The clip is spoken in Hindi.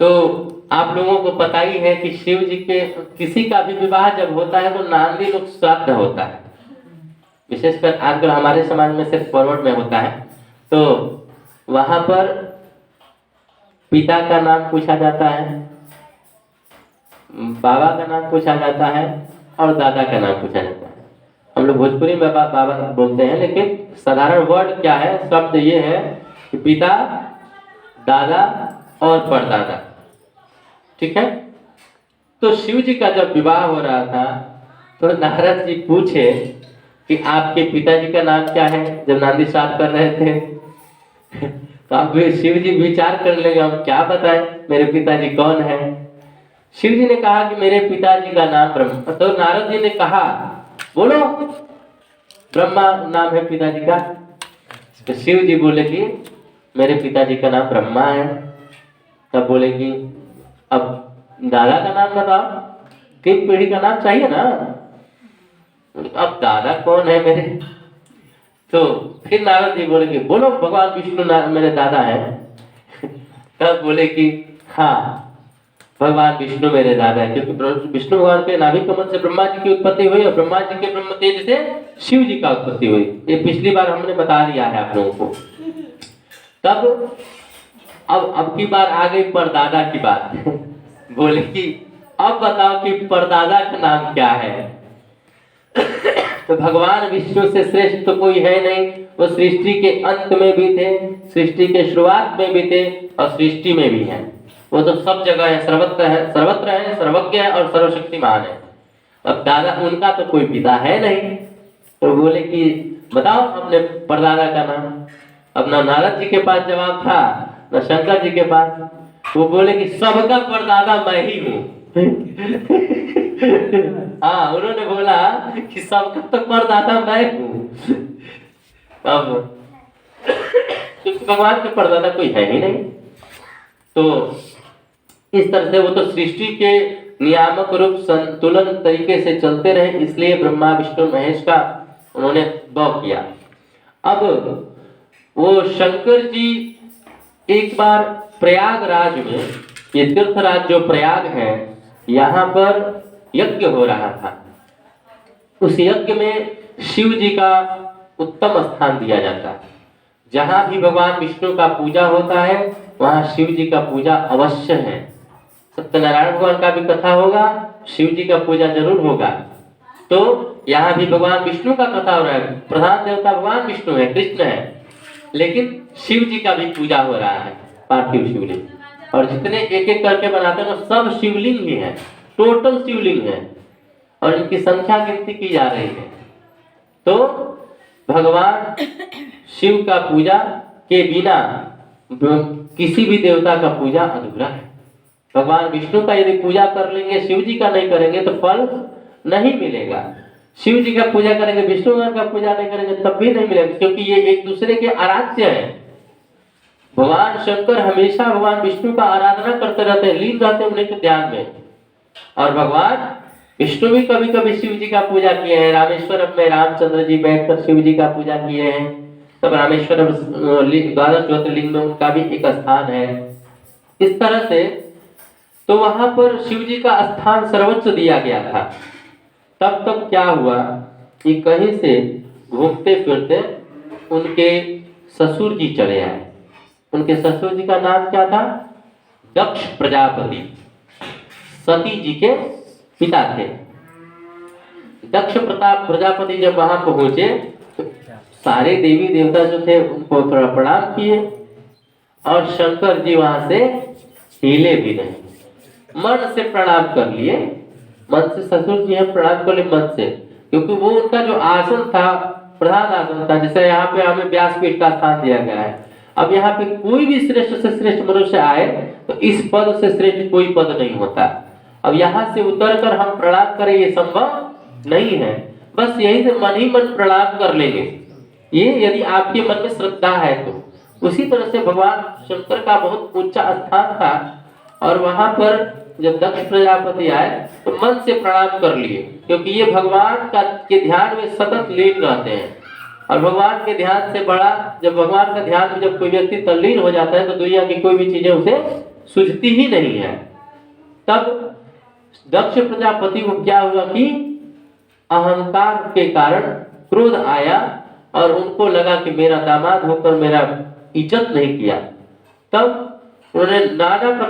तो आप लोगों को पता ही है कि शिव जी के किसी का भी विवाह जब होता है तो नांदी लोग श्राद्ध होता है, विशेषकर आजकल हमारे समाज में सिर्फ फॉरवर्ड में होता है। तो वहां पर पिता का नाम पूछा जाता है, बाबा का नाम पूछा जाता है और दादा का नाम पूछा जाता है। हम लोग भोजपुरी में बाबा बोलते हैं, लेकिन साधारण वर्ड क्या है, शब्द ये है कि पिता, दादा और परदादा। ठीक है। तो शिव जी का जब विवाह हो रहा था तो नारद जी पूछे कि आपके पिताजी का नाम क्या है, जब नांदी श्राद्ध कर रहे थे। तो अब शिव जी विचार कर लेंगे हम क्या बताएं मेरे पिताजी कौन है। शिव जी ने कहा कि मेरे पिताजी का नाम ब्रह्मा। तो नारद जी ने कहा बोलो, ब्रह्मा नाम है पिताजी का। तो शिव जी बोले कि मेरे पिताजी का नाम ब्रह्मा है। तब बोले कि अब दादा का नाम बताओ, 3 पीढ़ी का नाम चाहिए ना। अब दादा कौन है मेरे। तो फिर नारद जी बोले कि बोलो भगवान विष्णु मेरे दादा हैं। तब बोले कि हाँ, भगवान विष्णु मेरे दादा है, क्योंकि विष्णु भगवान के नाभि कमल से ब्रह्मा जी की उत्पत्ति हुई और ब्रह्मा जी के ब्रह्म तेज से शिव जी का उत्पत्ति हुई। ये पिछली बार हमने बता दिया है आप लोगों को। तब अब की बार आ गई परदादा की बात। बोले कि अब बताओ कि परदादा का नाम क्या है। तो भगवान विष्णु से श्रेष्ठ तो कोई है नहीं। वो सृष्टि के अंत में भी थे, सृष्टि के शुरुआत में भी थे और सृष्टि में भी हैं। वो तो सब जगह है, सर्वत्र है, सर्वज्ञ है और सर्वशक्तिमान है। अब दादा, उनका तो कोई पिता है नहीं। तो बोले कि बताओ अपने परदादा का नाम। अब ना नारद जी के पास जवाब था न शंकर जी के पास। वो बोले कि सबका परदादा मैं ही हूँ। हाँ, उन्होंने बोला कि सबका तो परदादा मैं हूँ। अब क्योंकि भगवान के परदादा कोई है ही नहीं। तो इस तरह से वो तो सृष्टि के नियामक रूप संतुलन तरीके से चलते रहे, इसलिए ब्रह्मा विष्णु महेश का उन्होंने वध किया। अब वो शंकर जी एक बार प्रयागराज में, ये तीर्थराज जो प्रयाग है, यहाँ पर यज्ञ हो रहा था। उस यज्ञ में शिव जी का उत्तम स्थान दिया जाता है। जहां भी भगवान विष्णु का पूजा होता है वहां शिव जी का पूजा अवश्य है। सत्यनारायण भगवान का भी कथा होगा, शिव जी का पूजा जरूर होगा। तो यहाँ भी भगवान विष्णु का कथा हो रहा है। प्रधान देवता भगवान विष्णु है, कृष्ण है, लेकिन शिव जी का भी पूजा हो रहा है, पार्थिव शिवलिंग। और जितने एक एक करके बनाते हैं सब शिवलिंग ही है, टोटल शिवलिंग है और इनकी संख्या गिनती की जा रही है। तो भगवान शिव का पूजा के बिना किसी भी देवता का पूजा अधूरा है। भगवान विष्णु का यदि पूजा कर लेंगे, शिव जी का नहीं करेंगे तो फल नहीं मिलेगा। शिव जी का पूजा करेंगे, विष्णु का पूजा नहीं करेंगे तब भी नहीं मिलेगा, क्योंकि ये एक दूसरे के आराध्य हैं। भगवान शंकर हमेशा भगवान विष्णु का आराधना करते रहते हैं, लीन रहते हैं उन्हीं के ध्यान में। और भगवान विष्णु भी कभी कभी शिव जी का पूजा किए हैं। रामेश्वरम में रामचंद्र जी बैठकर शिव जी का पूजा किए हैं। तब रामेश्वरम द्वादश ज्योतिर्लिंग में उनका भी एक स्थान है। इस तरह से तो वहां पर शिव जी का स्थान सर्वोच्च दिया गया था। तब तक क्या हुआ कि कहीं से घूमते फिरते उनके ससुर जी चले आए। उनके ससुर जी का नाम क्या था? दक्ष प्रजापति, सती जी के पिता थे। दक्ष प्रजापति जब वहां पहुंचे तो सारे देवी देवता जो थे उनको प्रणाम किए और शंकर जी वहां से हिले भी नहीं, मन से प्रणाम कर लिए। मन से ससुर जी हम प्रणाम कर लिए मन से, क्योंकि वो उनका जो आसन था प्रधान आसन था। जैसे यहाँ पे हमें व्यासपीठ का स्थान दिया गया है। अब यहाँ पे कोई भी श्रेष्ठ से श्रेष्ठ मनुष्य आए तो इस पद से श्रेष्ठ कोई पद नहीं होता। अब यहाँ से उतरकर हम प्रणाम करें ये संभव नहीं है। बस यही से मन ही मन प्रणाम कर लेंगे, ये यदि आपके मन में श्रद्धा है तो। उसी तरह से भगवान शंकर का बहुत ऊंचा स्थान था और वहां पर जब दक्ष प्रजापति आए तो मन से प्रणाम कर लिए, क्योंकि ये भगवान का के ध्यान में सतत लीन रहते हैं। और भगवान के ध्यान से बड़ा, जब भगवान का ध्यान में जब कोई व्यक्ति तल्लीन हो जाता है तो दुनिया की कोई भी चीजें उसे सूझती ही नहीं है। तब दक्ष प्रजापति को क्या हुआ कि अहंकार के कारण क्रोध आया और उनको लगा कि मेरा दामाद होकर मेरा इज्जत नहीं किया। तब उन्होंने नाना